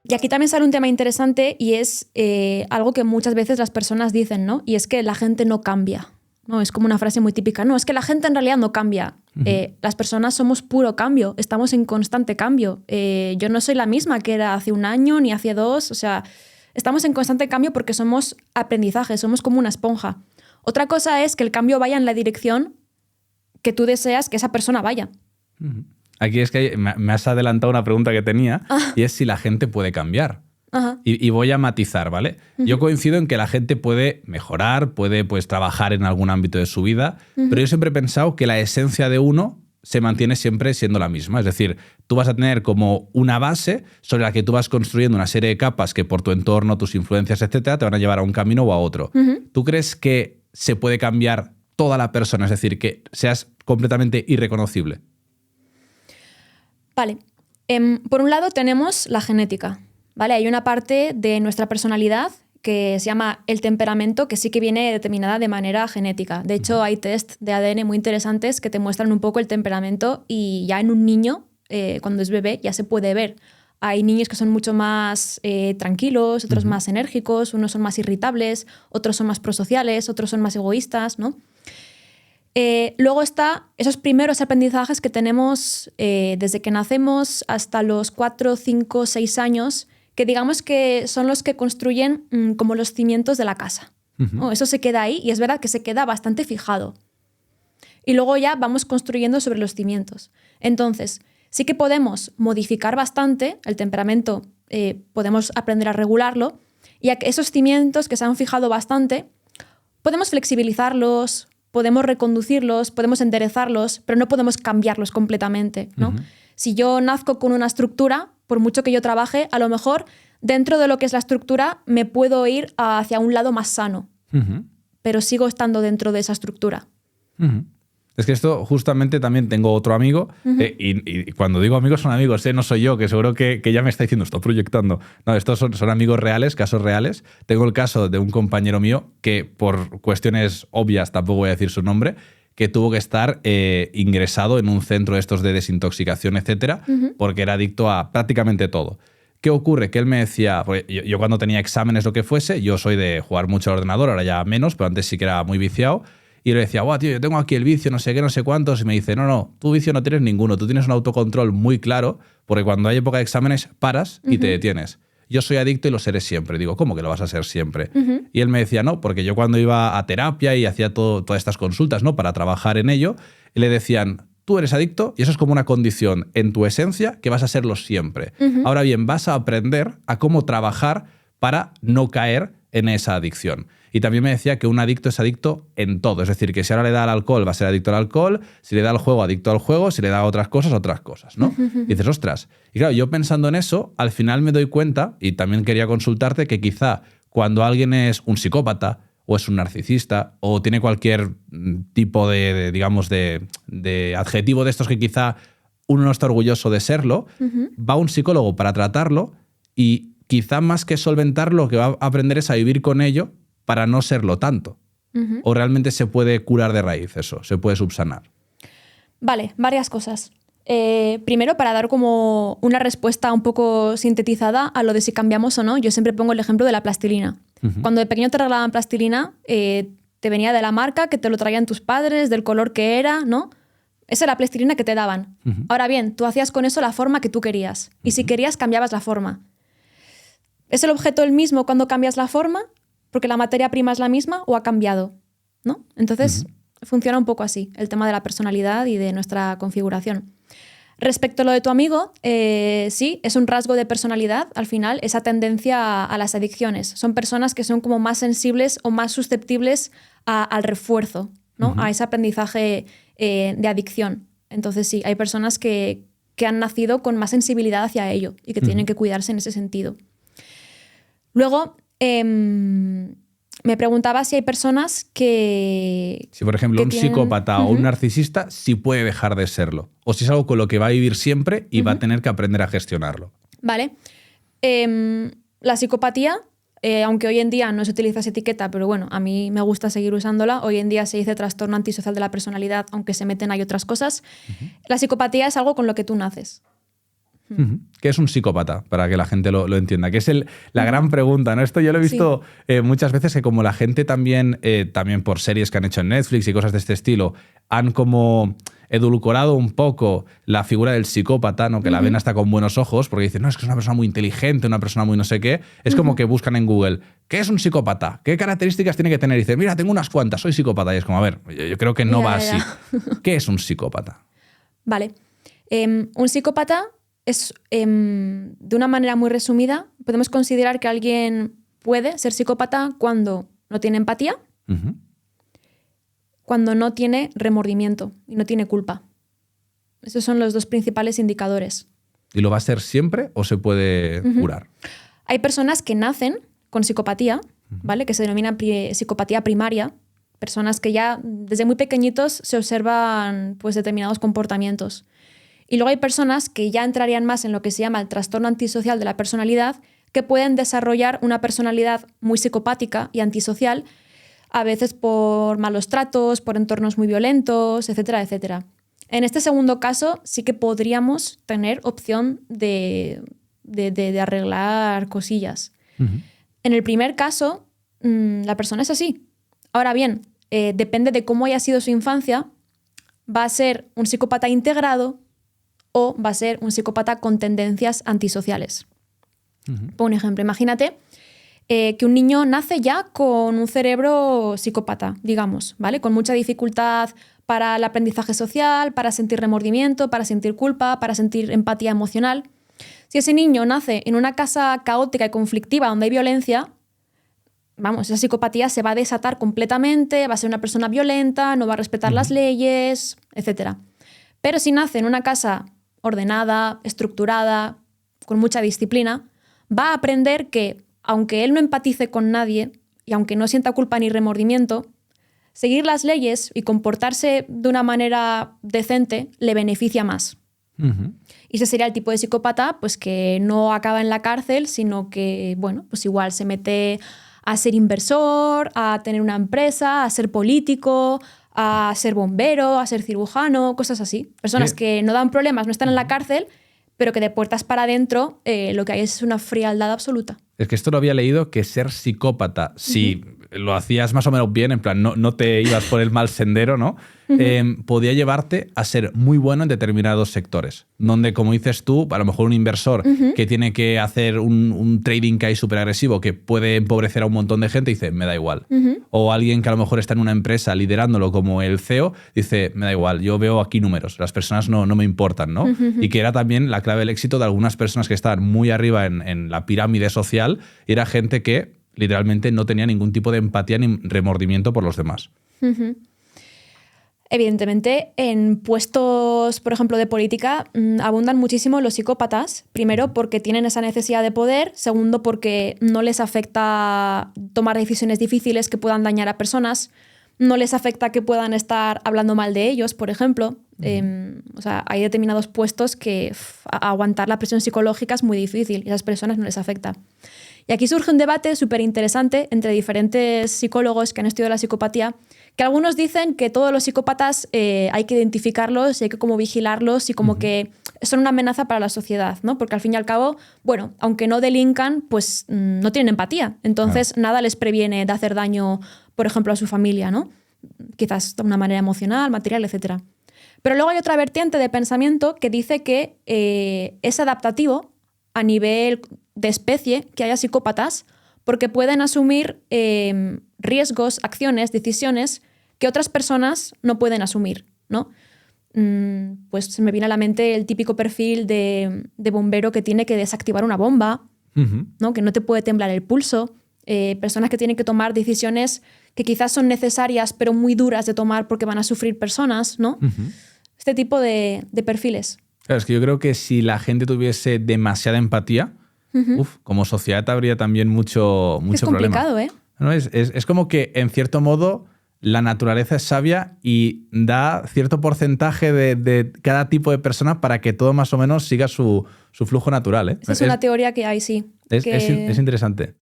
Y aquí también sale un tema interesante y es algo que muchas veces las personas dicen, ¿no? Y es que la gente no cambia, ¿no? Es como una frase muy típica. No, es que la gente en realidad no cambia. Las personas somos puro cambio, estamos en constante cambio. Yo no soy la misma que era hace un año ni hace 2, o sea, estamos en constante cambio porque somos aprendizaje, somos como una esponja. Otra cosa es que el cambio vaya en la dirección que tú deseas que esa persona vaya. Aquí es que me has adelantado una pregunta que tenía y es si la gente puede cambiar. Ajá. Y voy a matizar, ¿vale? Yo coincido en que la gente puede mejorar, puede pues, trabajar en algún ámbito de su vida, pero yo siempre he pensado que la esencia de uno se mantiene siempre siendo la misma. Es decir, tú vas a tener como una base sobre la que tú vas construyendo una serie de capas que por tu entorno, tus influencias, etcétera, te van a llevar a un camino o a otro. ¿Tú crees que se puede cambiar toda la persona? Es decir, que seas completamente irreconocible. Vale. Por un lado tenemos la genética, ¿vale? Hay una parte de nuestra personalidad que se llama el temperamento, que sí que viene determinada de manera genética. De hecho, hay test de ADN muy interesantes que te muestran un poco el temperamento y ya en un niño, cuando es bebé, ya se puede ver. Hay niños que son mucho más tranquilos, otros más enérgicos, unos son más irritables, otros son más prosociales, otros son más egoístas, ¿no? Luego está esos primeros aprendizajes que tenemos desde que nacemos hasta los 4, 5, 6 años, que digamos que son los que construyen como los cimientos de la casa. ¿No? Eso se queda ahí y es verdad que se queda bastante fijado. Y luego ya vamos construyendo sobre los cimientos. Entonces, sí que podemos modificar bastante el temperamento, podemos aprender a regularlo, y a que esos cimientos que se han fijado bastante, podemos flexibilizarlos, podemos reconducirlos, podemos enderezarlos, pero no podemos cambiarlos completamente, ¿no? Si yo nazco con una estructura, por mucho que yo trabaje, a lo mejor dentro de lo que es la estructura me puedo ir hacia un lado más sano, pero sigo estando dentro de esa estructura. Es que esto justamente también tengo otro amigo y cuando digo amigos son amigos, no soy yo, que seguro que ya me está diciendo, estoy proyectando. No, estos son amigos reales, casos reales. Tengo el caso de un compañero mío que por cuestiones obvias, tampoco voy a decir su nombre, que tuvo que estar ingresado en un centro de estos de desintoxicación, etcétera, porque era adicto a prácticamente todo. ¿Qué ocurre? Que él me decía, pues yo cuando tenía exámenes o que fuese, yo soy de jugar mucho al ordenador, ahora ya menos, pero antes sí que era muy viciado. Y le decía, tío, yo tengo aquí el vicio, no sé qué, no sé cuántos. Y me dice, no, tu vicio no tienes ninguno. Tú tienes un autocontrol muy claro, porque cuando hay época de exámenes paras y te detienes. Yo soy adicto y lo seré siempre. Digo, ¿cómo que lo vas a ser siempre? Y él me decía, no, porque yo cuando iba a terapia y hacía todas estas consultas, ¿no?, para trabajar en ello, le decían, tú eres adicto y eso es como una condición en tu esencia que vas a serlo siempre. Ahora bien, vas a aprender a cómo trabajar para no caer en esa adicción. Y también me decía que un adicto es adicto en todo. Es decir, que si ahora le da al alcohol, va a ser adicto al alcohol. Si le da al juego, adicto al juego. Si le da a otras cosas, ¿no? Y dices, ostras. Y claro, yo pensando en eso, al final me doy cuenta, y también quería consultarte, que quizá cuando alguien es un psicópata o es un narcisista o tiene cualquier tipo digamos, de adjetivo de estos que quizá uno no está orgulloso de serlo, va a un psicólogo para tratarlo y quizá más que solventarlo, lo que va a aprender es a vivir con ello para no serlo tanto. ¿O realmente se puede curar de raíz eso? ¿Se puede subsanar? Vale, varias cosas. Primero, para dar como una respuesta un poco sintetizada a lo de si cambiamos o no, yo siempre pongo el ejemplo de la plastilina. Cuando de pequeño te regalaban plastilina, te venía de la marca, que te lo traían tus padres, del color que era, ¿no? Esa era la plastilina que te daban. Ahora bien, tú hacías con eso la forma que tú querías. Y si querías, cambiabas la forma. ¿Es el objeto el mismo cuando cambias la forma? Porque la materia prima es la misma o ha cambiado, ¿no? Entonces, funciona un poco así, el tema de la personalidad y de nuestra configuración. Respecto a lo de tu amigo, sí, es un rasgo de personalidad, al final, esa tendencia a las adicciones. Son personas que son como más sensibles o más susceptibles al refuerzo, ¿no? A ese aprendizaje de adicción. Entonces, sí, hay personas que han nacido con más sensibilidad hacia ello y que tienen que cuidarse en ese sentido. Luego, me preguntaba si hay personas que... Si, por ejemplo, un psicópata o un narcisista sí puede dejar de serlo. O si es algo con lo que va a vivir siempre y va a tener que aprender a gestionarlo. Vale. La psicopatía, aunque hoy en día no se utiliza esa etiqueta, pero bueno, a mí me gusta seguir usándola. Hoy en día se dice trastorno antisocial de la personalidad, aunque se meten ahí otras cosas. La psicopatía es algo con lo que tú naces. ¿Qué es un psicópata? Para que la gente lo entienda. Que es la gran pregunta, ¿no? Esto yo lo he visto muchas veces, que como la gente también por series que han hecho en Netflix y cosas de este estilo, han como edulcorado un poco la figura del psicópata, ¿no? Que la ven hasta con buenos ojos, porque dicen, no, es que es una persona muy inteligente, una persona muy no sé qué. Es como que buscan en Google, ¿qué es un psicópata? ¿Qué características tiene que tener? Y dicen, mira, tengo unas cuantas, soy psicópata. Y es como, a ver, yo creo que no va así. ¿Qué es un psicópata? Vale. Un psicópata es, de una manera muy resumida, podemos considerar que alguien puede ser psicópata cuando no tiene empatía, cuando no tiene remordimiento y no tiene culpa. Esos son los dos principales indicadores. ¿Y lo va a ser siempre o se puede curar? Hay personas que nacen con psicopatía, ¿vale? Que se denomina psicopatía primaria. Personas que ya desde muy pequeñitos se observan pues, determinados comportamientos. Y luego hay personas que ya entrarían más en lo que se llama el trastorno antisocial de la personalidad, que pueden desarrollar una personalidad muy psicopática y antisocial, a veces por malos tratos, por entornos muy violentos, etcétera, etcétera. En este segundo caso sí que podríamos tener opción de arreglar cosillas. En el primer caso, la persona es así. Ahora bien, depende de cómo haya sido su infancia, va a ser un psicópata integrado o va a ser un psicópata con tendencias antisociales. Por un ejemplo, imagínate que un niño nace ya con un cerebro psicópata, digamos, ¿vale? Con mucha dificultad para el aprendizaje social, para sentir remordimiento, para sentir culpa, para sentir empatía emocional. Si ese niño nace en una casa caótica y conflictiva donde hay violencia, vamos, esa psicopatía se va a desatar completamente, va a ser una persona violenta, no va a respetar las leyes, etc. Pero si nace en una casa ordenada, estructurada, con mucha disciplina, va a aprender que, aunque él no empatice con nadie y aunque no sienta culpa ni remordimiento, seguir las leyes y comportarse de una manera decente le beneficia más. Y ese sería el tipo de psicópata pues, que no acaba en la cárcel, sino que, bueno, pues igual se mete a ser inversor, a tener una empresa, a ser político, a ser bombero, a ser cirujano, cosas así. Personas que no dan problemas, no están en la cárcel, pero que de puertas para adentro lo que hay es una frialdad absoluta. Es que esto lo había leído, que ser psicópata, si lo hacías más o menos bien, en plan, no te ibas por el mal sendero, ¿no? Podía llevarte a ser muy bueno en determinados sectores, donde, como dices tú, a lo mejor un inversor que tiene que hacer un trading que hay súper agresivo, que puede empobrecer a un montón de gente, dice, me da igual. O alguien que a lo mejor está en una empresa liderándolo como el CEO, dice, me da igual, yo veo aquí números, las personas no me importan, ¿no? Y que era también la clave del éxito de algunas personas que estaban muy arriba en la pirámide social, y era gente que literalmente no tenía ningún tipo de empatía ni remordimiento por los demás. Evidentemente, en puestos, por ejemplo, de política, abundan muchísimo los psicópatas. Primero, porque tienen esa necesidad de poder. Segundo, porque no les afecta tomar decisiones difíciles que puedan dañar a personas. No les afecta que puedan estar hablando mal de ellos, por ejemplo. O sea, hay determinados puestos que aguantar la presión psicológica es muy difícil y a esas personas no les afecta. Y aquí surge un debate súper interesante entre diferentes psicólogos que han estudiado la psicopatía, que algunos dicen que todos los psicópatas hay que identificarlos y hay que como vigilarlos y como que son una amenaza para la sociedad, ¿no? Porque al fin y al cabo, bueno, aunque no delincan, pues no tienen empatía. Entonces nada les previene de hacer daño, por ejemplo, a su familia, ¿no? Quizás de una manera emocional, material, etc. Pero luego hay otra vertiente de pensamiento que dice que es adaptativo a nivel de especie que haya psicópatas porque pueden asumir riesgos, acciones, decisiones que otras personas no pueden asumir, ¿no? Pues se me viene a la mente el típico perfil de bombero que tiene que desactivar una bomba, ¿no? Que no te puede temblar el pulso. Personas que tienen que tomar decisiones que quizás son necesarias pero muy duras de tomar porque van a sufrir personas, ¿no? Este tipo de perfiles. Claro, es que yo creo que si la gente tuviese demasiada empatía, como sociedad habría también mucho problema. Es complicado, ¿eh? ¿No? Es como que, en cierto modo, la naturaleza es sabia y da cierto porcentaje de cada tipo de persona para que todo más o menos siga su flujo natural, ¿eh? Esa es una teoría que hay, sí. Es interesante.